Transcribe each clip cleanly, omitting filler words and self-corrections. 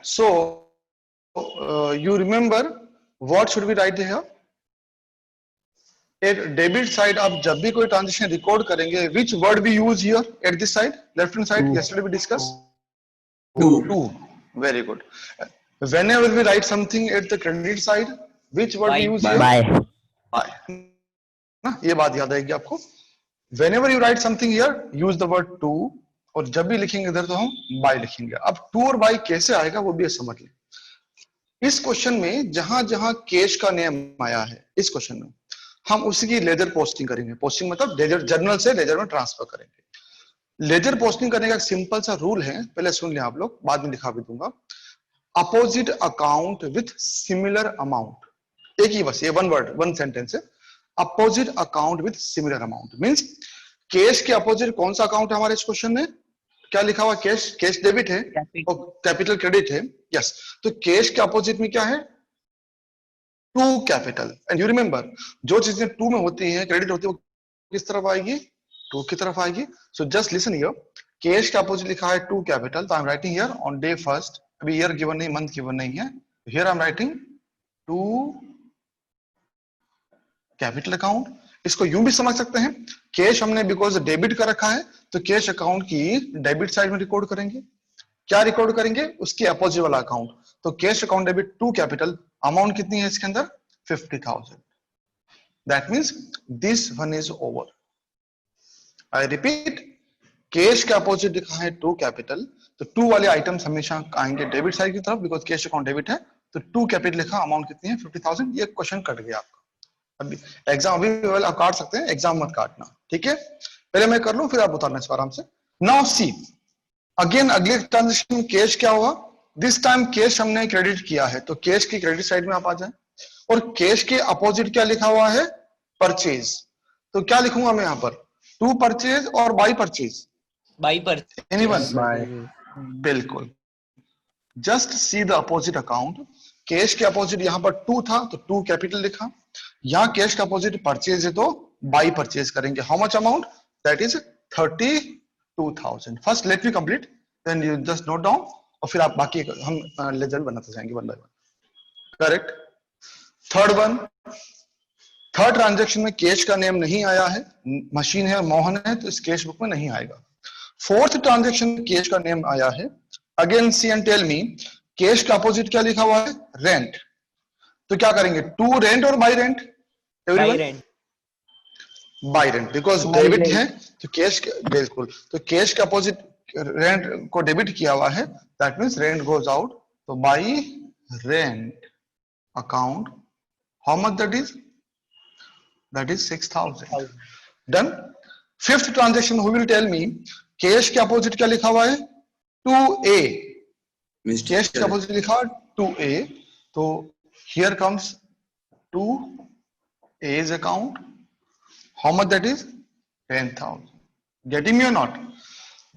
So you remember what should we write here? At debit side आप जब भी कोई ट्रांजेक्शन रिकॉर्ड करेंगे, which word we use here at this side, left hand side? Yesterday we discussed two. Very good. Whenever we write something at the credit side, which word we use here? Buy. ना, ये बात याद आएगी आपको. Whenever you write something here, use the word to, और जब भी लिखेंगे इधर तो हम buy लिखेंगे. अब to और buy कैसे आएगा वो भी समझ लें. इस क्वेश्चन में जहां जहां कैश का नेम आया है, इस क्वेश्चन में हम उसी की लेजर पोस्टिंग करेंगे. पोस्टिंग मतलब लेजर, जर्नल से लेजर में ट्रांसफर करेंगे. लेजर पोस्टिंग करने का एक सिंपल सा रूल है, पहले सुन लें आप लोग, बाद में दिखा भी दूंगा. Opposite account with similar amount, एक ही बस, ये वन वर्ड वन सेंटेंस है. Opposite account with similar amount means cash के अपोजिट कौन सा अकाउंट है हमारे इस क्वेश्चन में? क्या लिखा हुआ? कैश. कैश डेबिट है और कैपिटल क्रेडिट है. यस, तो कैश के अपोजिट में क्या है? To capital. And you remember, जो चीजें टू में होती हैं, क्रेडिट होती है, वो किस तरफ आएगी? टू की तरफ आएगी. So just listen here, cash के अपोजिट लिखा है टू कैपिटल, तो I am writing here on day first. अभी ईयर गिवन नहीं, मंथ गिवन नहीं है, here I am writing to capital account. इसको यूं भी समझ सकते हैं, कैश हमने बिकॉज डेबिट का रखा है, तो कैश अकाउंट की डेबिट साइड में रिकॉर्ड करेंगे. क्या रिकॉर्ड करेंगे? उसके अपोजिट वाला अकाउंट. तो cash account debit to capital, amount कितनी है इसके अंदर? 50,000. That means this one is over. I repeat, cash के अपोजिट लिखा है टू कैपिटल, तो टू वाले आइटम्स हमेशा आएंगे डेबिट साइड की तरफ, बिकॉज कैश अकाउंट डेबिट है. तो टू कैपिटल लिखा, अमाउंट कितनी है? 50,000. ये क्वेश्चन कट गया आपका. अभी एग्जाम अभी आप काट सकते हैं, एग्जाम मत काटना, ठीक है? पहले मैं कर लूं, फिर आप उतारना इसको आराम से. नाउ सी अगेन, अगले ट्रांजेक्शन में कैश क्या होगा? दिस टाइम कैश हमने क्रेडिट किया है, तो कैश की क्रेडिट साइड में आप आ जाए. और कैश के अपोजिट क्या लिखा हुआ है? परचेज. तो क्या लिखूंगा मैं यहां पर? टू परचेज और by purchase? By purchase. Anyone? बिल्कुल. Just see the opposite account. Cash के अपोजिट यहां पर टू था, तो टू कैपिटल लिखा. यहां कैश का अपोजिट परचेज है, तो बाई परचेज करेंगे. How much amount? That is 32,000. First let me complete, then you just note down, और फिर आप बाकी हम लेजर बनाते जाएंगे one by one. Correct. Third one, third transaction में कैश का नेम नहीं आया है, मशीन है, मोहन है, तो इस कैश बुक में नहीं आएगा. फोर्थ ट्रांजेक्शन में कैश का नेम आया है. Again see and tell me, cash का अपोजिट क्या लिखा हुआ है? रेंट. तो क्या करेंगे? टू रेंट और by rent? By rent, because debit है, तो कैश, बिल्कुल, तो कैश के अपोजिट रेंट को डेबिट किया हुआ है, that means rent goes out. तो by rent account, how much that is? That is 6,000. Done. Fifth transaction, who will tell me, cash के अपोजिट क्या लिखा हुआ है? To A. कैश के अपोजिट लिखा टू ए, तो here comes to A's account. How much that is? 10,000. Getting me or not?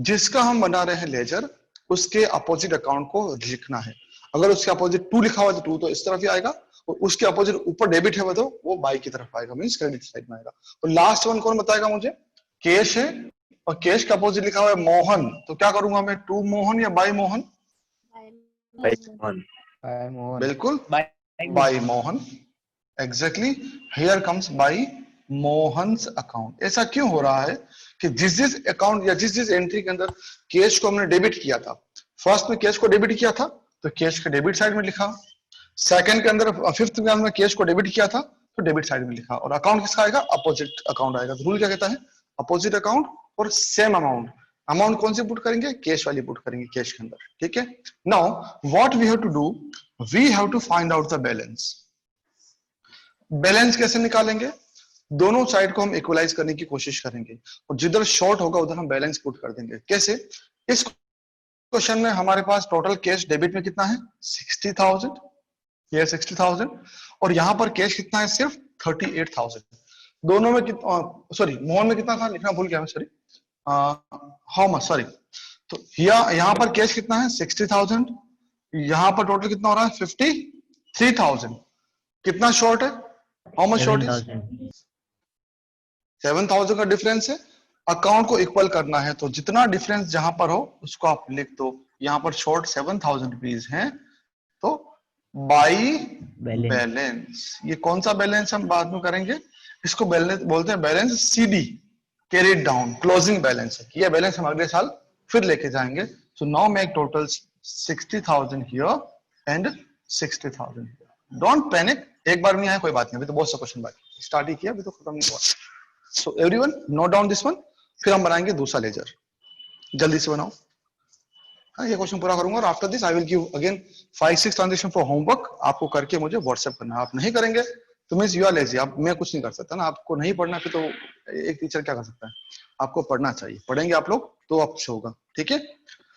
जिसका हम बना रहे हैं लेजर, उसके अपोजिट अकाउंट को लिखना है. अगर उसके अपोजिट टू लिखा हुआ है, तो टू तो इस तरफ ही आएगा, और उसके अपोजिट ऊपर डेबिट है तो वो बाई की तरफ आएगा, मींस क्रेडिट साइड में आएगा. और लास्ट वन कौन बताएगा मुझे? कैश है, और कैश का अपोजिट लिखा हुआ है मोहन, तो क्या करूंगा मैं? टू मोहन या बाई मोहन? बिल्कुल, by Mohan. Exactly, here comes by Mohan's account. ऐसा क्यों हो रहा है कि जिस जिस अकाउंट या जिस जिस एंट्री के अंदर कैश को हमने डेबिट किया था, फर्स्ट में कैश को डेबिट किया था, तो कैश के डेबिट साइड में लिखा. सेकंड के अंदर, फिफ्थ के अंदर कैश को डेबिट किया था, तो डेबिट साइड में लिखा. और अकाउंट किसका आएगा? अपोजिट अकाउंट आएगा. तो रूल क्या कहता है? अपोजिट अकाउंट और सेम अमाउंट. अमाउंट कौन सी पुट करेंगे? कैश वाली पुट करेंगे कैश के अंदर, ठीक है? Now what we have to do, we have to find out the balance. Balance कैसे निकालेंगे? दोनों साइड को हम इक्वलाइज करने की कोशिश करेंगे, और जिधर शॉर्ट होगा उधर हम बैलेंस पुट कर देंगे. कैसे? इस क्वेश्चन में हमारे पास टोटल कैश डेबिट में कितना है? 60,000. ये 60,000, और यहां पर कैश कितना है? सिर्फ 38,000. दोनों में कितना, सॉरी मोहन में कितना था लिखना भूल गया मैं, सॉरी. How much, sorry. तो यहां पर कैश कितना है? 60,000. यहां पर टोटल कितना हो रहा है? 53,000. कितना शॉर्ट है? How much short is? 7,000 का डिफरेंस है. अकाउंट को इक्वल करना है तो जितना डिफरेंस जहां पर हो उसको आप लिख दो। यहाँ पर शॉर्ट 7,000 रुपीज है तो बाई बैलेंस। ये कौन सा बैलेंस हम बाद में करेंगे, इसको बैलेंस बोलते हैं balance CD, carried down, closing balance है। ये बैलेंस हम अगले साल फिर लेके जाएंगे। So now make total 60,000 here and 60,000 here. Don't panic, एक बार नहीं आया कोई बात नहीं, अभी तो बहुत सा क्वेश्चन बाकी, स्टार्ट ही किया, अभी तो खत्म नहीं हुआ। So everyone note down this one, फिर हम बनाएंगे दूसरा लेजर। जल्दी से बनाओ। हाँ, ये क्वेश्चन पूरा करूंगा और after this I will give again 5-6 transaction for homework. आपको करके मुझे व्हाट्सएप करना है। आप नहीं करेंगे तो मीन्स यू आर लेजी। आप, मैं कुछ नहीं कर सकता ना, आपको नहीं पढ़ना फिर तो एक टीचर क्या कर सकता है। आपको पढ़ना चाहिए, पढ़ेंगे आप लोग तो अच्छा होगा। ठीक है,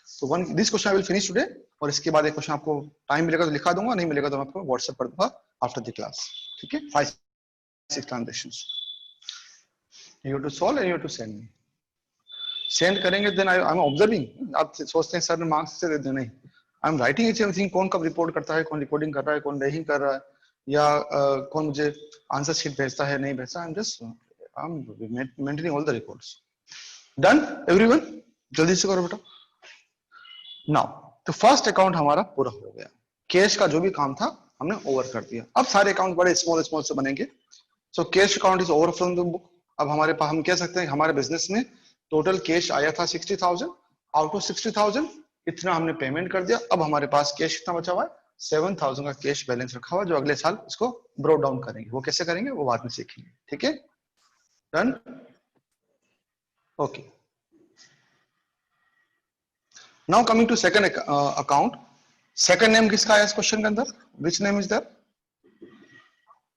तो one this question I will finish today, और इसके बाद एक क्वेश्चन आपको टाइम मिलेगा तो लिखा दूंगा, नहीं मिलेगा तो मैं आपको व्हाट्सएप कर दूंगा आफ्टर द क्लास। ठीक है, 5-6 transactions you to solve and you to send me. Send करेंगे देन आई एम ऑब्जर्विंग। आप सोचते हैं सर ने मार्क्स से दे दें, नहीं, आई एम राइटिंग इच एवरीथिंग। कौन कब रिपोर्ट करता है, कौन रिकॉर्डिंग कर रहा है, कौन नहीं कर रहा है, या कौन मुझे आंसर शीट भेजता है, नहीं भेजता, I am just I am maintaining all the records. Done everyone, जल्दी से करो बेटा। नाउ तो फर्स्ट अकाउंट हमारा पूरा हो गया, कैश का जो भी काम था हमने ओवर कर दिया। अब सारे अकाउंट बड़े स्मॉल स्मॉल से बनेंगे। So cash account is over from the book. अब हमारे पास, हम कह सकते हैं हमारे बिजनेस में टोटल कैश आया था 60,000, आउट ऑफ 60,000 इतना हमने पेमेंट कर दिया। अब हमारे पास कैश कितना बचा हुआ है, 7,000 का कैश बैलेंस रखा हुआ, जो अगले साल इसको ब्रो डाउन करेंगे। वो कैसे करेंगे वो बाद में सीखेंगे। ठीक है, done, okay. Now coming to second account. Second name किसका आया इस क्वेश्चन के अंदर, which name is there,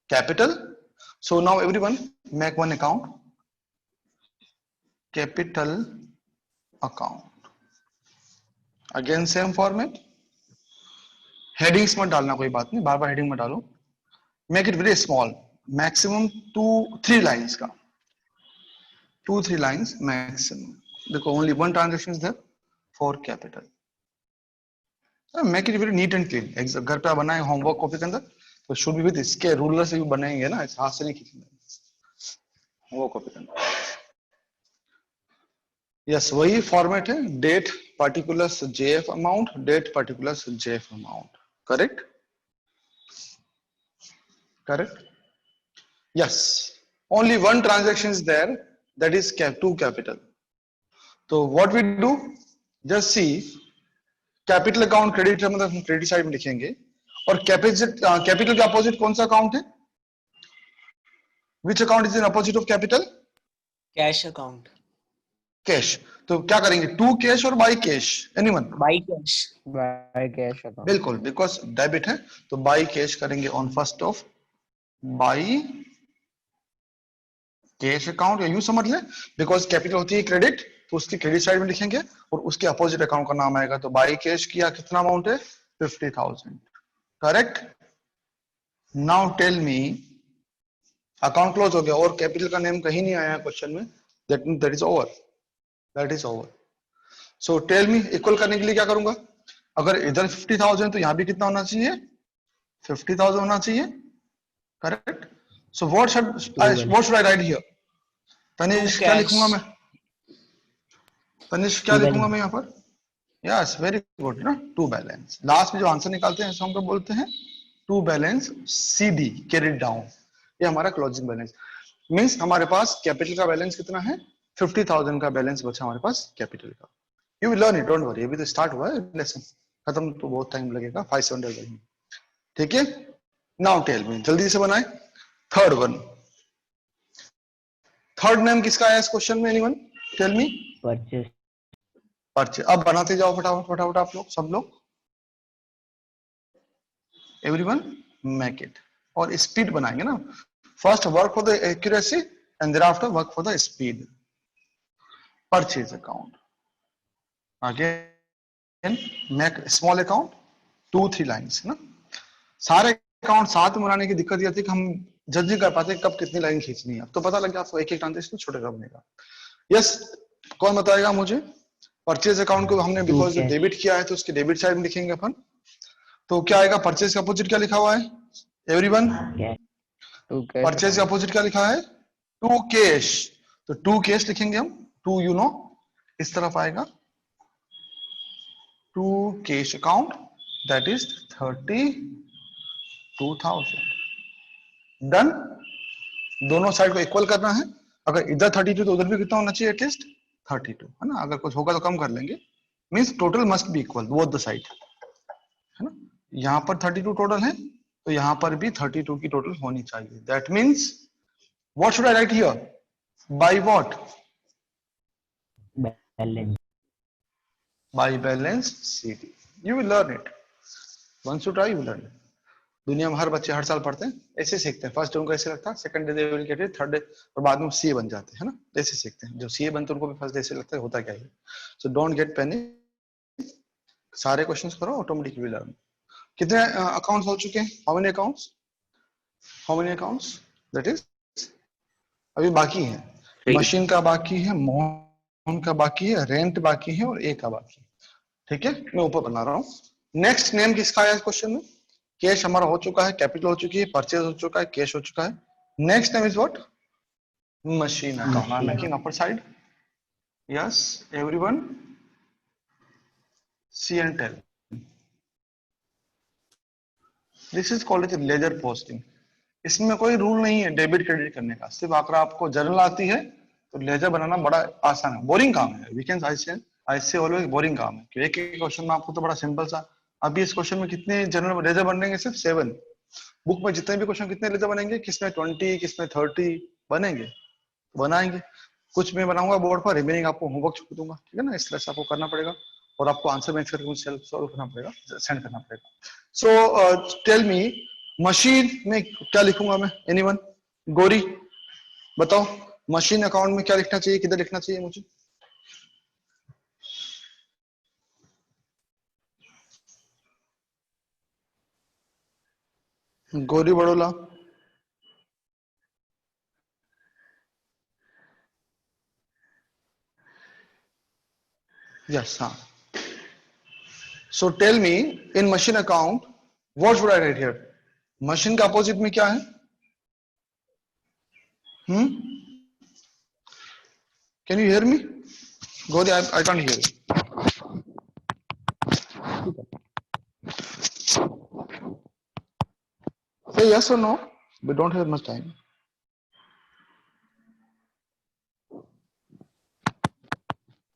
capital. So now everyone make one account, capital account. Again same format, headings मत डालना, कोई बात नहीं, बार बार हेडिंग मत डालो। Make it very small, maximum 2-3 lines का, 2-3 लाइन्स मैक्सिमम। देखो only one transaction is there for capital. Make it very neat and clean. घर पे बनाए होमवर्क कॉपी के अंदर तो शुड बी विद इसके रूलर से भी बनाएंगे ना, हाथ से नहीं खींचेंगे होमवर्क कॉपी के अंदर। यस, वही फॉर्मेट है, date particulars JF amount, date particulars JF amount. Correct, correct, yes, only one transaction is there, that is to capital. So what we do, just see capital account credit है, मतलब हम credit side में लिखेंगे। और capital के opposite कौन सा account है, which account is in opposite of capital, cash account. Cash. तो क्या करेंगे, टू कैश और by cash, anyone, by cash, by cash account. बिल्कुल, बिकॉज डेबिट है तो बाई कैश करेंगे on first of by cash account. या यूं समझ ले, बिकॉज कैपिटल होती है क्रेडिट तो उसकी क्रेडिट साइड में लिखेंगे और उसके अपोजिट अकाउंट का नाम आएगा। तो बाई कैश किया, कितना अमाउंट है, 50,000। Correct, now tell me, account close हो गया और कैपिटल का नेम कहीं नहीं आया क्वेश्चन में, that is over, that is over. So tell me, equal करने के लिए क्या करूंगा, अगर इधर 50,000 तो यहां भी कितना होना चाहिए, 50,000 होना चाहिए। Correct, so what should I write here, Tanishk क्या लिखूंगा मैं, तनिष्क क्या लिखूंगा मैं यहाँ पर, यस वेरी गुड ना, टू बैलेंस। लास्ट में जो आंसर निकालते हैं हम बोलते हैं to balance CD, carried down. ये हमारा क्लोजिंग बैलेंस मींस हमारे पास कैपिटल का बैलेंस कितना है, 50,000 का बैलेंस बचा हमारे पास कैपिटल का। You will learn it, don't worry, अभी तो स्टार्ट हुआ है लेसन, खत्म तो बहुत टाइम लगेगा, 500 लगेंगे। ठीक है, नाउ टेल मी, जल्दी से बनाए थर्ड वन। थर्ड नेम किसका आया इस क्वेश्चन में, anyone tell me, purchase. Purchase. अब बनाते जाओ फटाफट फटाफट आप लोग, सब लोग, एवरीवन मेक इट। और स्पीड बनाएंगे ना, first work for the accuracy and thereafter work for the speed. Purchase account, again make small account, 2-3 lines ना। सारे अकाउंट साथ में बनाने की दिक्कत ये थी कि हम जज नहीं कर पाते कब कितनी लाइन खींचनी है। अब तो पता लग गया आपको, एक एक ट्रांजेक्शन छोटे का बनेगा। यस, कौन बताएगा मुझे, परचेज अकाउंट को हमने बिकॉज डेबिट किया है तो उसके डेबिट साइड में लिखेंगे अपन। तो क्या आएगा, परचेज का अपोजिट क्या लिखा हुआ है एवरीवन, परचेज का अपोजिट क्या लिखा है, टू कैश। तो टू कैश लिखेंगे हम, टू इस तरफ आएगा to cash account that is 32,000 done. दोनों साइड को इक्वल करना है, अगर इधर 32 तो उधर भी कितना होना चाहिए एटलीस्ट 32 है ना, अगर कुछ होगा तो कम कर लेंगे, means total must be equal both the side है ना। यहां पर 32 टोटल है तो यहां पर भी 32 की टोटल होनी चाहिए, that means what should I write here, by what, balance. By balance CD. You will learn it once you try, you learn. दुनिया में हर बच्चे हर साल पढ़ते हैं, ऐसे सीखते हैं, फर्स्ट डे उनको ऐसे लगता है, second day they will get it, third day और बाद में सीए बन जाते हैं ना, ऐसे सीखते हैं। जो सीए बनते हैं उनको भी फर्स्ट डे ऐसे लगता है होता क्या है। सो डोंट गेट पैनिक, सारे क्वेश्चंस करो, ऑटोमेटिकली विल लर्न। कितने अकाउंट्स हो चुके हैं, how many accounts, how many accounts, that is अभी बाकी है, मशीन का बाकी है, मोहन का बाकी है, रेंट बाकी है और ए का बाकी है। ठीक है, मैं ऊपर बना रहा हूँ। नेक्स्ट नेम किसका आया क्वेश्चन में, कैश हमारा हो चुका है, कैपिटल हो चुकी है, परचेज हो चुका है, कैश हो चुका है। Next name is what, machine account. I am making upper side, yes everyone see and tell, this is called as ledger posting. इसमें कोई रूल नहीं है डेबिट क्रेडिट करने का, सिर्फ अगर आपको जर्नल आती है तो लेजर बनाना बड़ा आसान है, बोरिंग काम है, वी कैन आई से ऑलवेज बोरिंग काम है, एक एक क्वेश्चन में आपको तो बड़ा सिंपल सा। अभी इस क्वेश्चन में कितने जनरल लेजर बनेंगे, सिर्फ 7। बुक में जितने भी क्वेश्चन कितने लेजर बनेंगे, किसमें 20 किसमें 30 बनेंगे, बनाएंगे। कुछ मैं बनाऊंगा बोर्ड पर, रिमेनिंग आपको होमवर्क छोड़ दूंगा, ठीक है ना, इस तरह से आपको करना पड़ेगा और आपको आंसर मैच करके मुझे सेल्फ सॉल्व करना पड़ेगा, सेंड करना पड़ेगा। सो टेल मी, मशीन में क्या लिखूंगा मैं, एनीवन, गौरी बताओ, मशीन अकाउंट में क्या लिखना चाहिए, किधर लिखना चाहिए मुझे, गौरी बड़ोला। यस हाँ, so tell me in machine account what should I write here, machine का अपोजिट में क्या है, can you hear me, Gauri I can't hear you. Say yes or no. We don't have much time.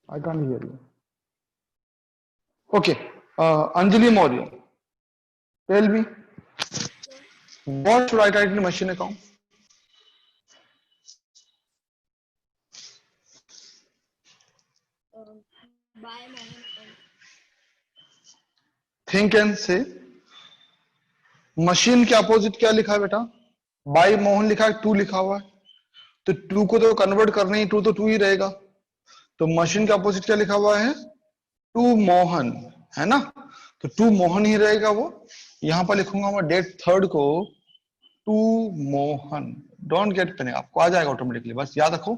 I can't hear you. Okay. Anjali Maurya. Tell me. What should I write in the machine account? Buy Mohan account. Think and say. Machine के opposite क्या लिखा है बेटा, bye Mohan लिखा है, to लिखा हुआ है, तो टू को तो कन्वर्ट करना ही, टू तो टू ही रहेगा, तो मशीन के अपोजिट क्या लिखा हुआ है, टू मोहन, है ना, तो टू मोहन ही रहेगा वो। यहां पर लिखूंगा मैं डेट 3 को to Mohan, don't get panic, आपको आ जाएगा ऑटोमेटिकली, बस याद रखो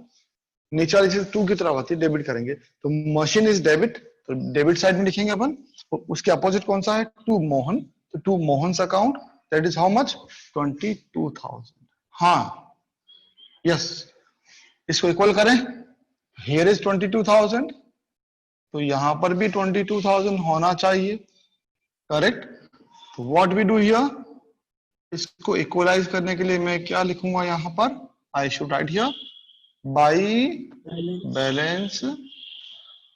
नीचे वाली चीज टू की तरफ आती है, डेबिट करेंगे तो मशीन इज डेबिट, तो डेबिट साइड में लिखेंगे अपन, उसके अपोजिट कौन सा है, टू मोहन, तो to Mohan account that is how much, 22,000। हाँ यस, इसको इक्वल करें, हियर इज 22,000, तो यहां पर भी 22,000 होना चाहिए, करेक्ट। तो व्हाट वी डू हियर, इसको इक्वलाइज करने के लिए मैं क्या लिखूंगा यहां पर, I should write here by balance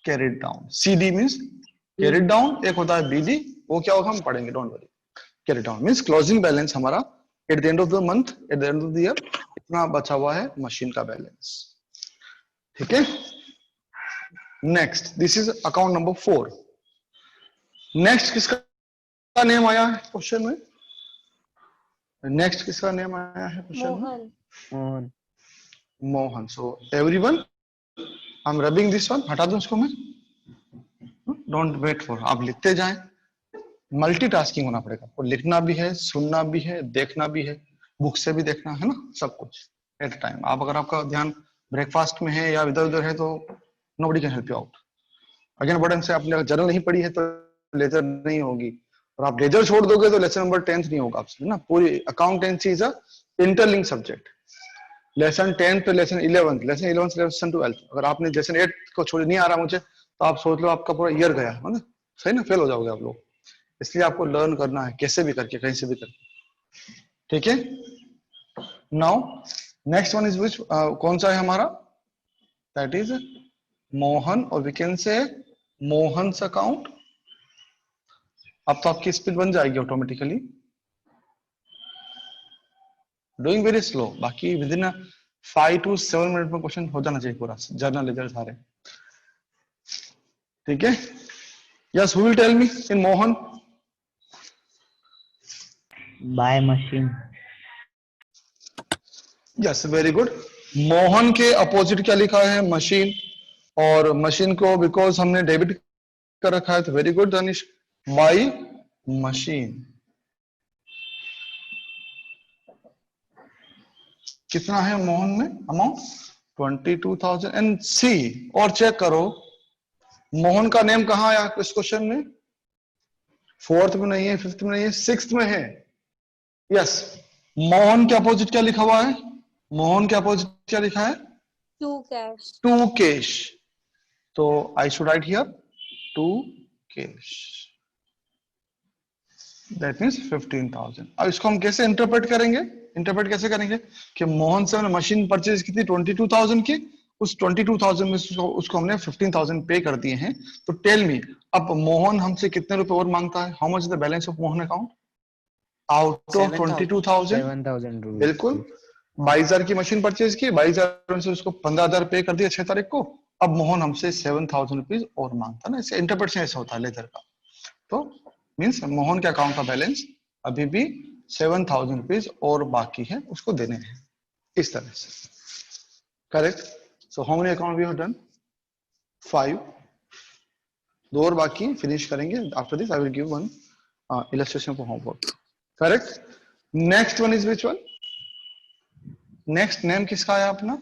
carried down, CD means carried down, एक होता है बीडी, वो क्या होगा हम पढ़ेंगे, don't worry. Carried down means closing balance हमारा at the end of the month, at the end of the year इतना बचा हुआ है मशीन का बैलेंस, ठीक है। Next, this is account number 4। Next किसका नेम आया है क्वेश्चन में, नेक्स्ट किसका नेम आया है क्वेश्चन में, Mohan. Mohan. Mohan. So everyone I am rubbing this one, हटा दूं इसको मैं, डोंट वेट फॉर, आप लिखते जाएं, मल्टीटास्किंग होना पड़ेगा, और लिखना भी है, सुनना भी है, देखना भी है, बुक से भी देखना है ना, सब कुछ एट अ टाइम। आप अगर आपका ध्यान ब्रेकफास्ट में है या इधर उधर है तो nobody can help you out. Again button से आपने जर्नल नहीं पढ़ी है तो लेजर नहीं होगी, और आप लेजर छोड़ दोगे तो लेसन नंबर 10 नहीं होगा आपसे, है ना। पूरी accountancy is a interlink subject, lesson 10 तो लेसन 11, लेसन 11 से लेसन 12। अगर आपने लेसन 8 को छोड़ नहीं आ रहा मुझे, तो आप सोच लो आपका पूरा ईयर गया है ना, सही ना, फेल हो जाओगे आप लोग। इसलिए आपको लर्न करना है कैसे भी करके, कहीं से भी करके, ठीक है। नाउ नेक्स्ट वन इज विच, कौन सा है हमारा, दैट इज मोहन, और we can say Mohan's account. अब तो आपकी स्पीड बन जाएगी ऑटोमेटिकली, डूइंग वेरी स्लो, बाकी विद इन 5 to 7 मिनट में क्वेश्चन हो जाना चाहिए पूरा, जर्नल लेजर सारे, ठीक है। Yes, who will tell me in Mohan? Buy machine. Yes, very good. Mohan के अपोजिट क्या लिखा है? मशीन, और मशीन को बिकॉज हमने डेबिट कर रखा है, तो very good Danish, by machine. कितना है मोहन में अमाउंट? 22,000। एंड सी, और चेक करो मोहन का नेम कहां आया इस क्वेश्चन में? 4th में नहीं है, 5th में नहीं है, 6th में है। यस, मोहन के अपोजिट क्या लिखा हुआ है? मोहन के अपोजिट क्या लिखा है? To cash. टू कैश, तो I should write here to cash, that means 15,000। अब इसको हम कैसे इंटरप्रेट करेंगे? इंटरप्रेट कैसे करेंगे कि मोहन से हमने मशीन परचेज की थी 22,000 की, उस 22,000 में उसको हमने 15,000 पे कर दिए हैं। तो टेल मी, अब मोहन हमसे कितने रुपए और मांगता है? How much is the balance of Mohan account out of 22,000? 7,000 rupees. बिल्कुल, 22,000 की मशीन परचेज की, 22,000 से उसको 15,000 पे कर दिया 6 तारीख को। अब मोहन हमसे 7,000 रुपीज और मांगता ना, इसे इंटरप्रेटेशन ऐसा होता है लेजर का। तो मीन्स मोहन के अकाउंट का बैलेंस अभी भी 7,000 रुपीज और बाकी है, उसको देने हैं, इस तरह से, correct. So how many account we have done? 5, 2 और बाकी, फिनिश करेंगे। After this I will give one illustration for homework, correct. Next one is which one? Next name किसका है अपना?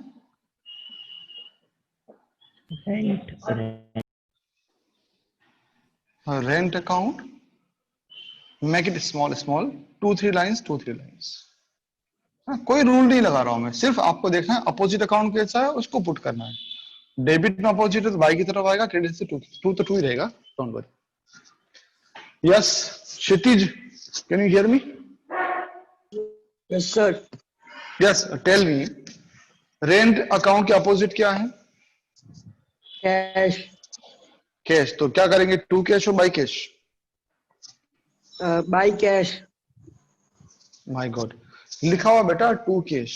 Rent. Rent account, make it small small, 2-3 lines, 2-3 lines. कोई rule नहीं लगा रहा हूं मैं, सिर्फ आपको देखना है अपोजिट अकाउंट कैसा है, उसको पुट करना है। डेबिट में अपोजिट है तो बाई की तरफ आएगा, क्रेडिट से टू तो टू ही रहेगा, don't worry. Yes, Kshitij, can you hear me? Yes, sir. Yes, tell me, rent account के अपोजिट क्या है? Cash. कैश, तो क्या करेंगे, टू कैश और by cash? Buy cash. My god, लिखा हुआ बेटा टू कैश,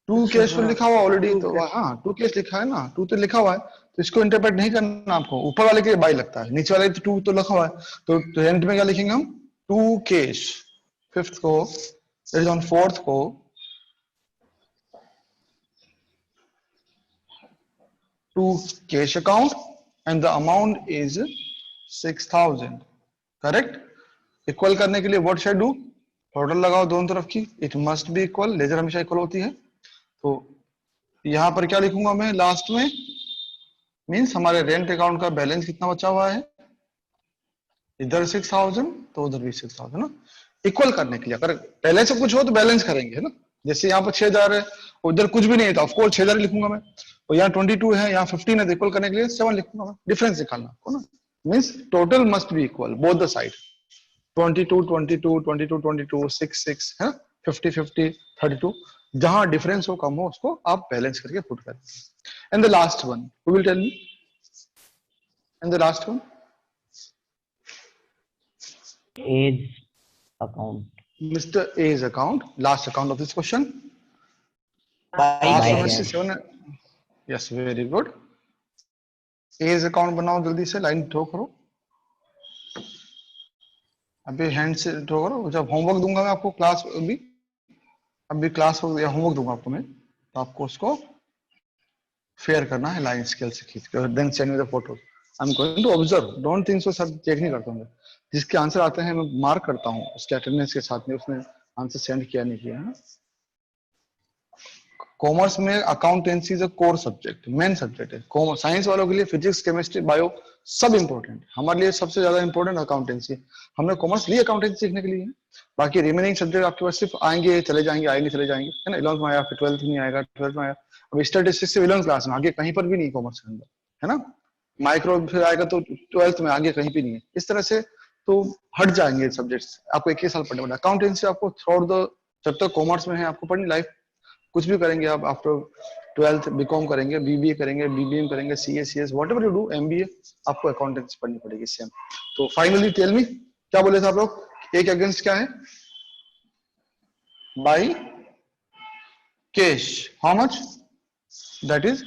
टू कैश तो लिखा हुआ ऑलरेडी, तो हाँ टू कैश लिखा है ना, टू तो लिखा हुआ है, तो इसको इंटरप्रेट नहीं करना आपको। ऊपर वाले के बाई लगता है, नीचे वाले तो टू तो लिखा हुआ है, तो रेंट में क्या लिखेंगे हम? To cash. 5th को, दैट इज ऑन 4th को to cash account and the amount is 6,000, correct. Equal करने के लिए व्हाट शुड डू? टोटल लगाओ दोनों तरफ की, it must be equal, ledger हमेशा इक्वल होती है। तो यहां पर क्या लिखूंगा मैं लास्ट में? मींस हमारे रेंट अकाउंट का बैलेंस कितना बचा हुआ है? इधर 6,000 तो उधर भी 6,000 ना, इक्वल करने के लिए। अगर पहले से कुछ हो तो बैलेंस करेंगे, है ना। जैसे यहाँ पर 6,000 है, उधर कुछ भी नहीं है तो ऑफकोर्स 6,000 लिखूंगा मैं, और यहाँ 22 है, यहाँ 15 है, तो इक्वल करने के लिए 7 लिखूंगा मैं, डिफरेंस निकालना आपको ना। Means total must be equal both the side, 22, 22, 22, 22, 6, 6 है, 50, 50, 32, जहां डिफरेंस हो कम हो उसको आप बैलेंस करके पुट करें। And the last one, who will tell me? And the last one? Age account. Mr. A's account, last account of this question. Buy cash. Yes, very good. A's account बनाओ जल्दी से, line draw करो, अभी hand से draw करो। जब homework दूंगा मैं आपको क्लास, अभी क्लास या होमवर्क दूंगा आपको मैं, तो आपको उसको फेयर करना है लाइन स्केल से खींच कर, then send me the photo. I am going to observe, don't think so sir check नहीं करता हूँ मैं, जिसके आंसर आते हैं मैं मार्क करता हूँ उसके अटेंडेंस के साथ में, उसने आंसर सेंड किया नहीं किया है। कॉमर्स में accountancy is a core subject, main subject है। साइंस वालों के लिए फिजिक्स, केमिस्ट्री, बायो सब इंपॉर्टेंट, हमारे लिए सबसे ज्यादा इंपॉर्टेंट अकाउंटेंसी। हमने कॉमर्स ली अकाउंटेंसी सीखने के लिए, बाकी रिमेनिंग सब्जेक्ट आपके पास सिर्फ आएंगे चले जाएंगे, आएंगे चले जाएंगे, है ना। 11th में आया, फिर 12th में आएगा, 12th में आया, अब स्टैटिस्टिक्स से 11th क्लास में, आगे कहीं पर भी नहीं कॉमर्स के अंदर, है ना। माइक्रो फिर आएगा तो 12th में, आगे कहीं भी नहीं है। इस तरह से तो हट जाएंगे सब्जेक्ट्स, आपको एक ही साल पढ़ने पड़ेगा। अकाउंटेंसी आपको थ्रू आउट द, जब तक कॉमर्स में है आपको पढ़नी, लाइफ कुछ भी करेंगे आप, आफ्टर 12th बीकॉम करेंगे, बीबीए करेंगे, बीबीएम करेंगे, CA, CS, whatever you do, MBA, आपको अकाउंटेंसी पढ़नी पड़ेगी सेम। तो फाइनली टेल मी, क्या बोले थे आप लोग, ए के अगेंस्ट क्या है, by cash, how much, that is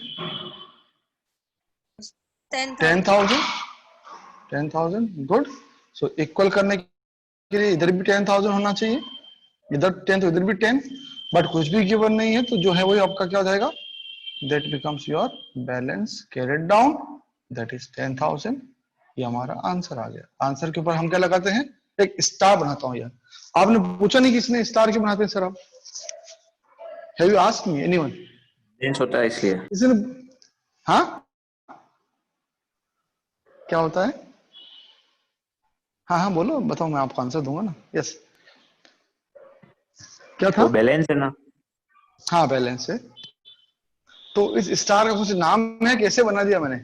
10,000, 10,000, good. So equal करने के लिए इधर भी 10,000 होना चाहिए, इधर 10 तो इधर भी 10, बट कुछ भी गिवन नहीं है, तो जो है वही आपका क्या हो जाएगा, that becomes your balance carried down, that is 10,000। ये हमारा आंसर आ गया। आंसर के ऊपर हम क्या लगाते हैं, एक स्टार बनाता हूं यार। आपने पूछा नहीं किसने स्टार क्यों बनाते हैं सर आप, have you asked me anyone, change होता है इसलिए। किसी ने, हाँ क्या होता है, हाँ हाँ बोलो, बताओ, मैं आपको आंसर दूंगा ना। यस, क्या था, वो बैलेंस है ना। हाँ बैलेंस है। तो इस स्टार का कुछ नाम है, कैसे बना दिया मैंने,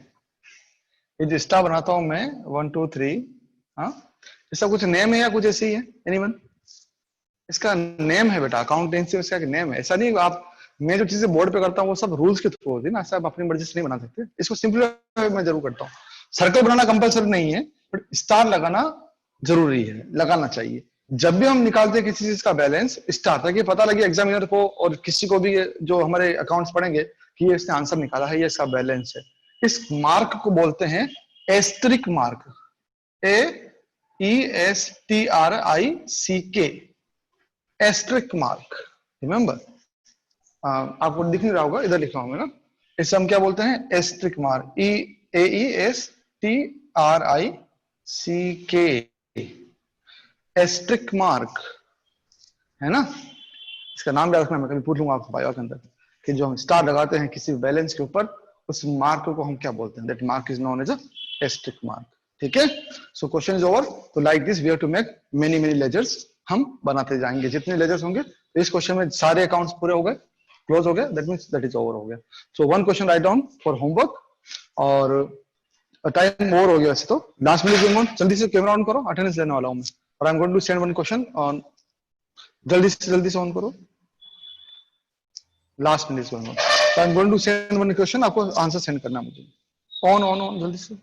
ये जो स्टार बनाता हूं मैं 1 2 3, हाँ, इसका कुछ नेम है या कुछ ऐसे ही है, एनीवन, इसका नेम है बेटा, अकाउंटेंसी में इसका एक नेम है। ऐसा नहीं आप, मैं जो चीजें बोर्ड पे करता हूँ वो सब रूल्स के थ्रू होती है ना, ऐसा आप अपनी मर्जी से नहीं बना सकते। इसको सिंपली मैं जरूर करता हूँ। सर्कल बनाना कंपलसरी नहीं है, बट स्टार लगाना जरूरी है, लगाना चाहिए। जब भी हम निकालते हैं किसी चीज का बैलेंस, स्टार, ताकि पता लगे एग्जामिनर को और किसी को भी जो हमारे अकाउंट्स पढ़ेंगे कि ये इसने आंसर निकाला है, ये इसका बैलेंस है। इस मार्क को बोलते हैं asterisk mark, AESTRICK, asterisk mark, remember. आपको दिख नहीं रहा होगा, इधर लिखा हूं मैं ना, इसे हम क्या बोलते हैं, asterisk mark, AESTRICK, asterisk mark, है ना। इसका नाम याद रखना, मैं कभी पूछ लूंगा आपको बायो के अंदर कि जो हम स्टार लगाते हैं किसी बैलेंस के ऊपर, उस मार्क को हम क्या बोलते हैं, that mark is known as a asterisk mark. ठीक है, सो क्वेश्चन इज ओवर। तो like this we have to make many many ledgers, हम बनाते जाएंगे, जितने लेजर्स होंगे। तो इस क्वेश्चन में सारे अकाउंट्स पूरे हो गए, क्लोज हो गया, that means that is over हो गया। So one question write down for homework, और टाइम ओवर हो गया वैसे तो। लास्ट मिनट जल्दी से कैमरा ऑन करो, अटेंडेंस लेने वाला हूं मैं, और I am going to send one question on, जल्दी से ऑन करो, लास्ट मिनट गोइंग ऑन। तो I am going to send one question, आपको आंसर सेंड करना है मुझे, ऑन ऑन ऑन, जल्दी से।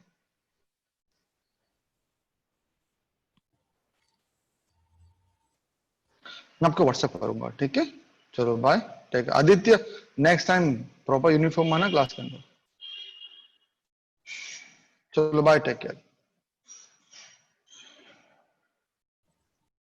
मैं आपको व्हाट्सएप करूंगा, ठीक है। चलो bye, take Aditya, next time proper uniform आना क्लास के अंदर। चलो बाय, टेक केयर।